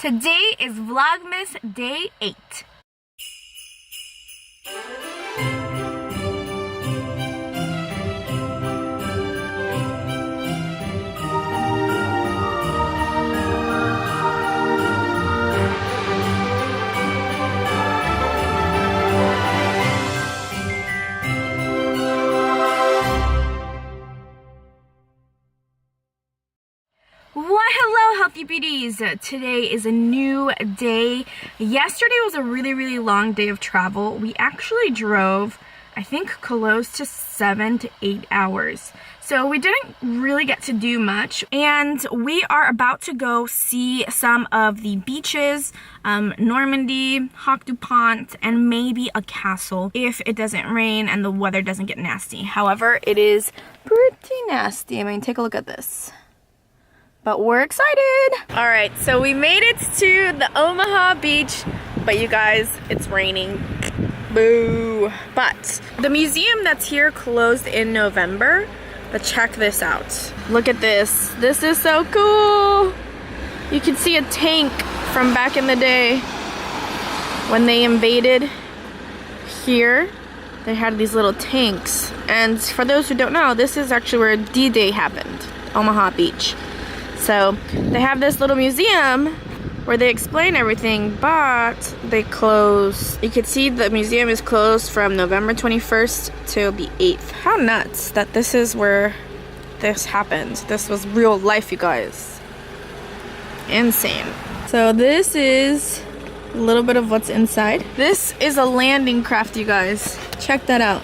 Today is Vlogmas Day 8. Well, hello healthy beauties. Today is a new day. Yesterday was a really long day of travel. We actually drove, I think, close to 7 to 8 hours. So we didn't really get to do much, and we are about to go see some of the beaches, Normandy, Hoc du Pont, and maybe a castle if it doesn't rain and the weather doesn't get nasty. However, it is pretty nasty. I mean, take a look at this. But we're excited. All right, so we made it to the Omaha beach, but you guys, it's raining. Boo. But the museum that's here closed in November, but check this out. Look at this. This is so cool. You can see a tank from back in the day when they invaded here. They had these little tanks. And for those who don't know, this is actually where D-Day happened, Omaha Beach. So they have this little museum where they explain everything, but they close. You can see the museum is closed from November 21st till the 8th. How nuts that this is where this happened. This was real life, you guys. Insane. So this is a little bit of what's inside. This is a landing craft, you guys. Check that out.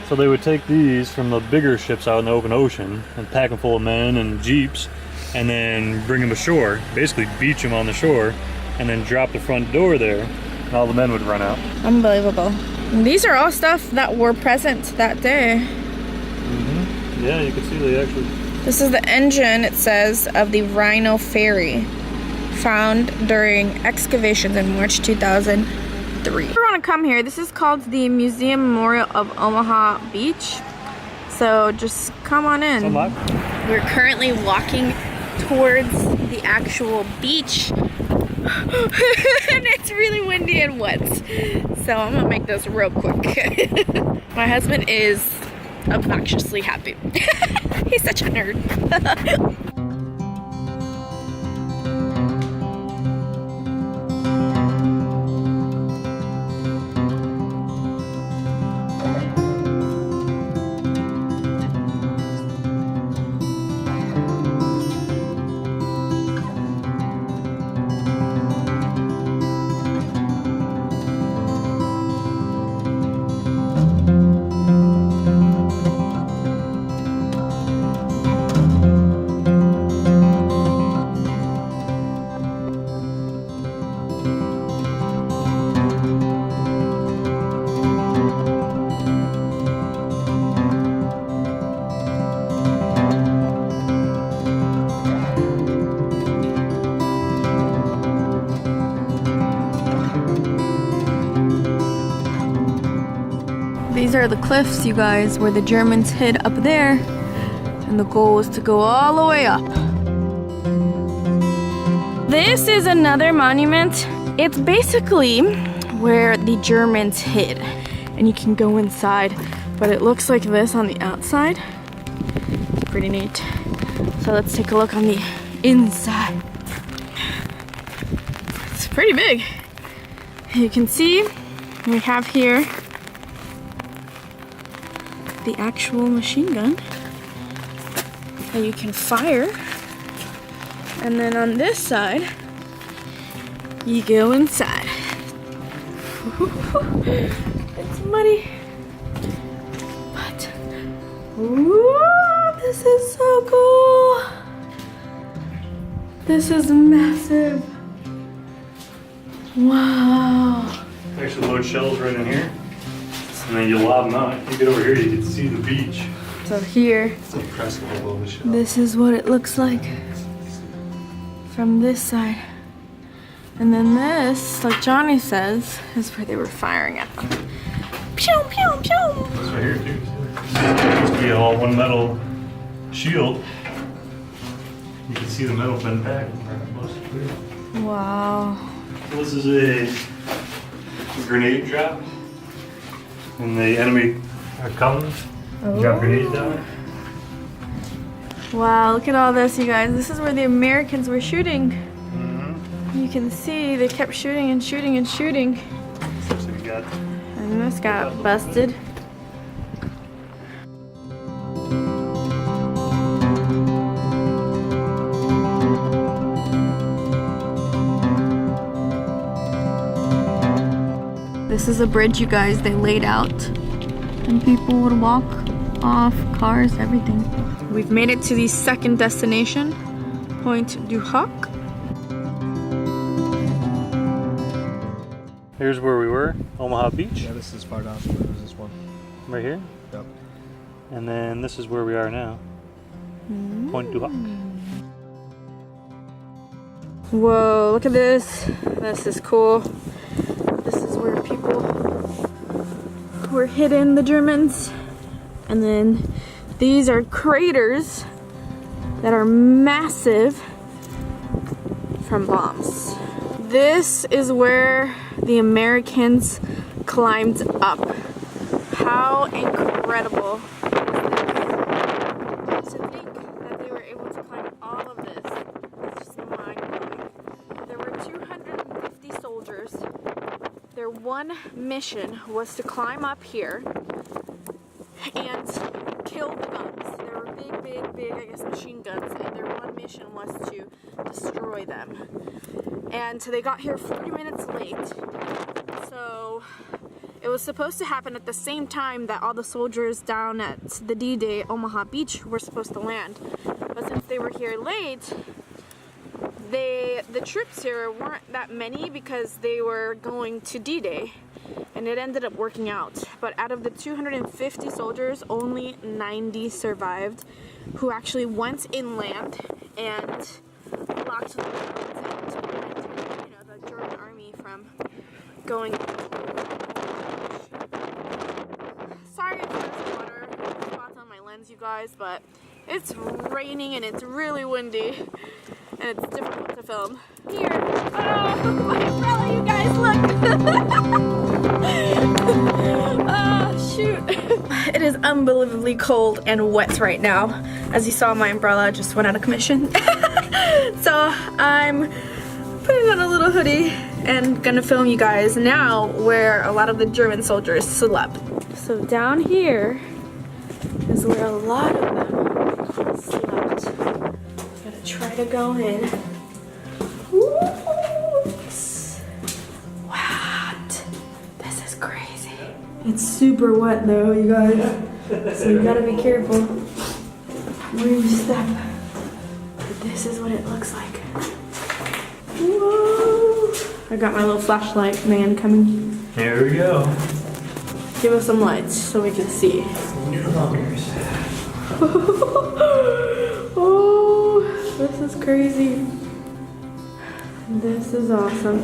So they would take these from the bigger ships out in the open ocean and pack them full of men and jeeps, and then bring them ashore, basically beach them on the shore, and then drop the front door there, and all the men would run out. Unbelievable. And these are all stuff that were present that day. Yeah, you can see they actually... This is the engine, it says, of the Rhino ferry, found during excavations in March 2003. If you want to come here, this is called the Museum Memorial of Omaha Beach. So just come on in. We're currently walking towards the actual beach. And it's really windy and wet. So I'm gonna make this real quick. My husband is obnoxiously happy. He's such a nerd. These are the cliffs, you guys, where the Germans hid up there, and the goal was to go all the way up. This is another monument. It's basically where the Germans hid, and you can go inside, but it looks like this on the outside. It's pretty neat. So let's take a look on the inside. It's pretty big. You can see we have here the actual machine gun that you can fire, and then on this side you go inside. It's muddy, but ooh, this is so cool. This is massive. Wow. Actually load shells right in here, and then you lob them out. You get over here, you can see the beach. So here, It's impressive how low the shell. this is what it looks like from this side. And then this, like Johnny says, is where they were firing at them. Pew, pew, pew. This right here too. It's supposed to be all one metal shield. You can see the metal bent back. Wow. So this is a grenade drop. When the enemy comes, drop grenades down. Wow, look at all this, you guys. This is where the Americans were shooting. Mm-hmm. You can see they kept shooting and shooting and shooting. So we got And this got busted. This is a bridge, you guys, they laid out. And people would walk off, cars, everything. We've made it to the second destination, Pointe Du Hoc. Here's where we were, Omaha Beach. Yeah, this is far down, so it was this one. Right here. Yep. And then this is where we are now, Pointe Du Hoc. Whoa, look at this. This is cool. This is where people were hidden, the Germans. And then these are craters that are massive from bombs. This is where the Americans climbed up. How incredible is this? To think that they were able to climb all of this is just mind-blowing. There were 250 soldiers. Their one mission was to climb up here and kill the guns. There were big, I guess, machine guns, and their one mission was to destroy them. And they got here 40 minutes late. So it was supposed to happen at the same time that all the soldiers down at the D-Day Omaha Beach were supposed to land. But since they were here late, the troops here weren't that many because they were going to D-Day. And it ended up working out. But out of the 250 soldiers, only 90 survived, who actually went inland and blocked the roads and prevented, the German army from going. Sorry if there's water spots on my lens, you guys, but it's raining and it's really windy and it's difficult to film. Here, oh, my umbrella, you guys, look! Oh, shoot. It is unbelievably cold and wet right now. As you saw, my umbrella just went out of commission. So I'm putting on a little hoodie and gonna film you guys now where a lot of the German soldiers slept. So down here is where a lot of them slept. I'm gonna try to go in. Oops. What? This is crazy. It's super wet though, you guys. So you gotta be careful where you step. But this is what it looks like. Whoa! I got my little flashlight man coming. There we go. Give us some lights so we can see. Oh, this is crazy. This is awesome.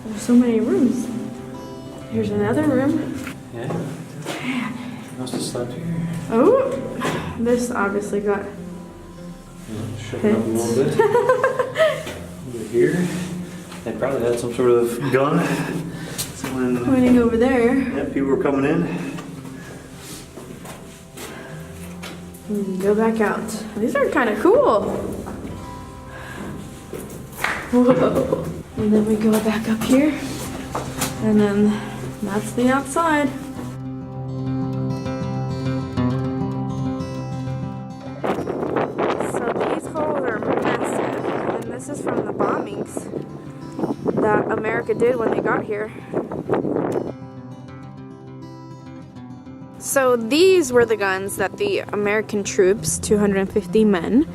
There's so many rooms. Here's another room. Yeah. Man. Must have slept here. Oh, this obviously got Shut up a little bit. Over here. They probably had some sort of gun. So when pointing over there. people were coming in. And go back out. These are kind of cool. Whoa. And then we go back up here. And then that's the outside. So these holes are massive. And this is from the bombings that America did when they got here. So these were the guns that the American troops, 250 men,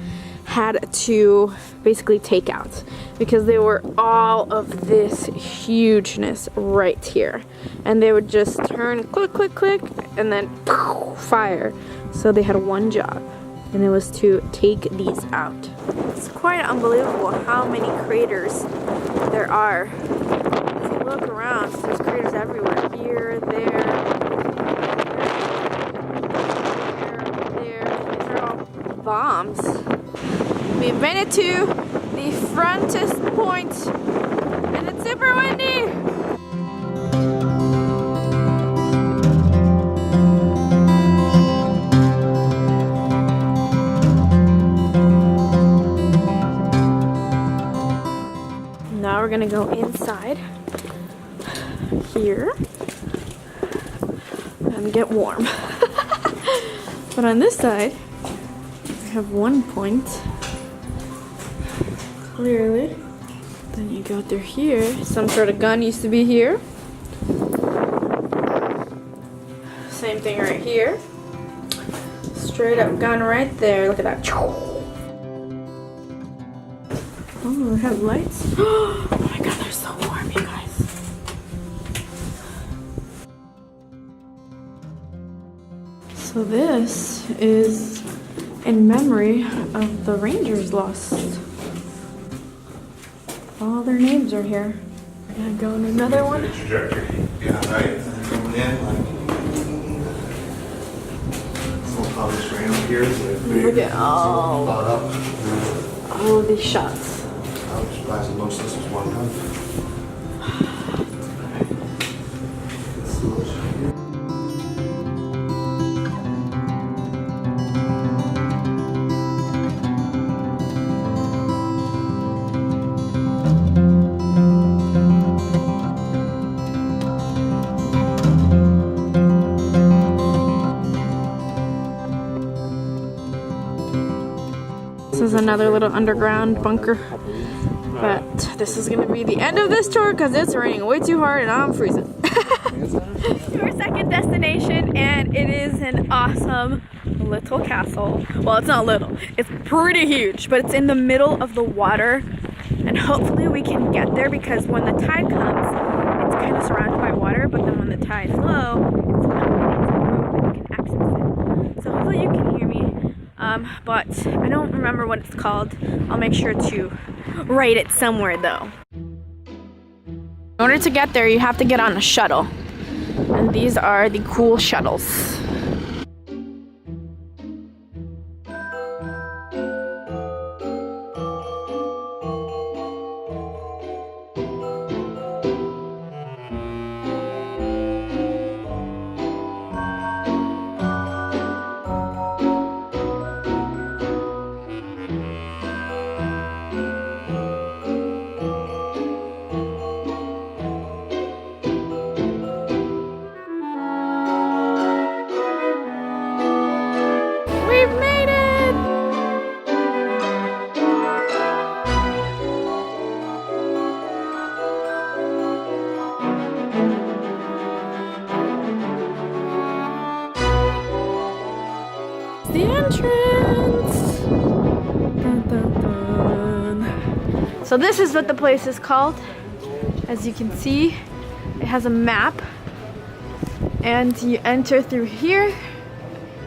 had to basically take out because they were all of this hugeness right here. And they would just turn click, click, click, and then fire. So they had one job, and it was to take these out. It's quite unbelievable how many craters there are. If you look around, there's craters everywhere. Here, there. These are all bombs. We made it to the frontest point, and it's super windy. Now we're gonna go inside here and get warm. But on this side, we have one point, clearly. Then you go through here. Some sort of gun used to be here. Same thing right here. Straight up gun right there. Look at that. Oh, we have lights. Oh my god, they're so warm, you guys. So this is in memory of the Rangers lost. All their names are here. We're gonna go in another one. Trajectory. Yeah, right. And then going in, like, we'll call this ram here. Look at all of these shots. I was surprised most of this was one gun. This is another little underground bunker, but this is gonna be the end of this tour because it's raining way too hard and I'm freezing. To our second destination, and it is an awesome little castle. Well, it's not little, it's pretty huge, but it's in the middle of the water, and hopefully we can get there because when the tide comes, it's kind of surrounded by water, but then when the tide's low, it's a road that you can access it. So hopefully you can hear me. But I don't remember what it's called. I'll make sure to write it somewhere though. In order to get there, you have to get on a shuttle. And these are the cool shuttles. The entrance. Dun, dun, dun. So this is what the place is called. As you can see, it has a map, and you enter through here,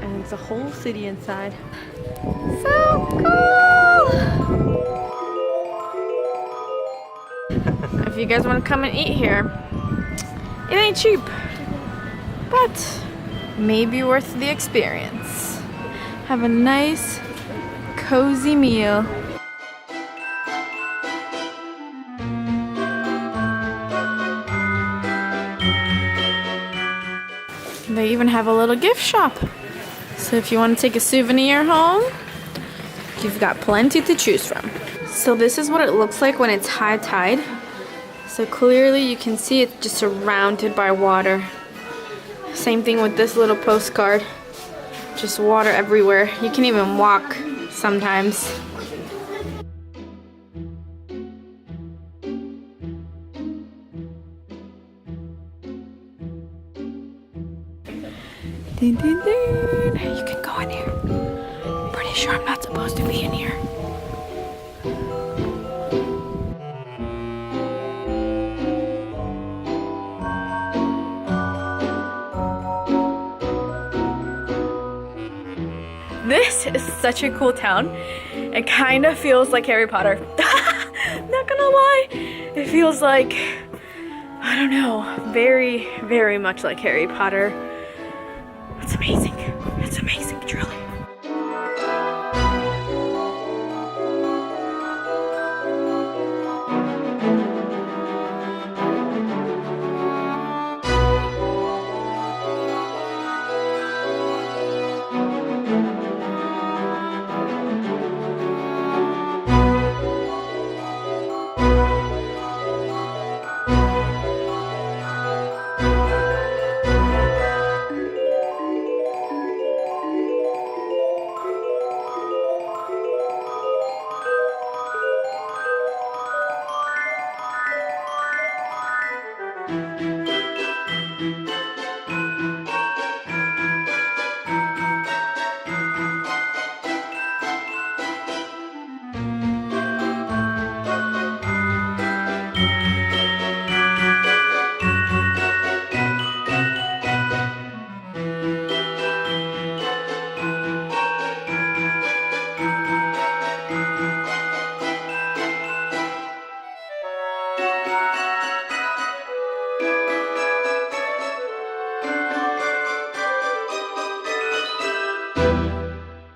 and it's a whole city inside. So cool! If you guys want to come and eat here, it ain't cheap, but maybe worth the experience. Have a nice, cozy meal. They even have a little gift shop. So if you want to take a souvenir home, you've got plenty to choose from. So this is what it looks like when it's high tide. So clearly you can see it's just surrounded by water. Same thing with this little postcard. Just water everywhere. You can even walk sometimes. Dun, dun, dun. You can go in here. I'm pretty sure I'm not supposed to be in here. This is such a cool town. It kind of feels like Harry Potter. Not gonna lie. It feels like, I don't know, very, very much like Harry Potter. It's amazing.